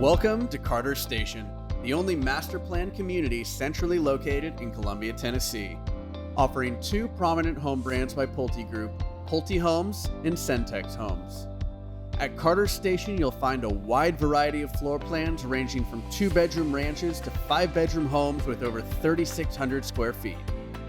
Welcome to Carter Station, the only master planned community centrally located in Columbia, Tennessee, offering two prominent home brands by Pulte Group, Pulte Homes and Centex Homes. At Carter Station, you'll find a wide variety of floor plans ranging from 2-bedroom ranches to 5-bedroom homes with over 3,600 square feet.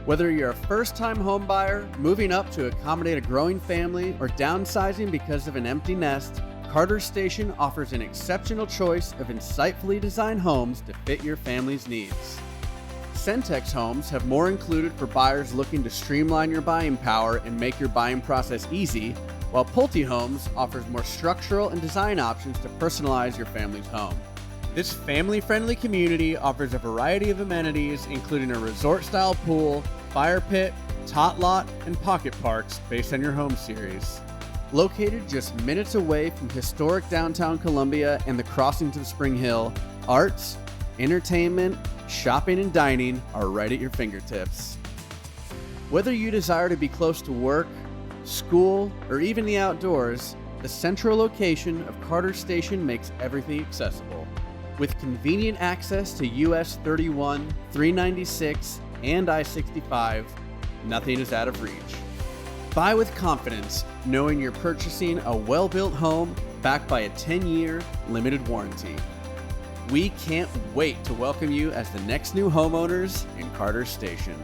Whether you're a first-time home buyer, moving up to accommodate a growing family, or downsizing because of an empty nest, Carter Station offers an exceptional choice of insightfully designed homes to fit your family's needs. Centex Homes have more included for buyers looking to streamline your buying power and make your buying process easy, while Pulte Homes offers more structural and design options to personalize your family's home. This family-friendly community offers a variety of amenities, including a resort-style pool, fire pit, tot lot, and pocket parks based on your home series. Located just minutes away from historic downtown Columbia and the crossings of Spring Hill, arts, entertainment, shopping, and dining are right at your fingertips. Whether you desire to be close to work, school, or even the outdoors, the central location of Carter Station makes everything accessible. With convenient access to US 31, 396, and I-65, nothing is out of reach. Buy with confidence, knowing you're purchasing a well-built home backed by a 10-year limited warranty. We can't wait to welcome you as the next new homeowners in Carter Station.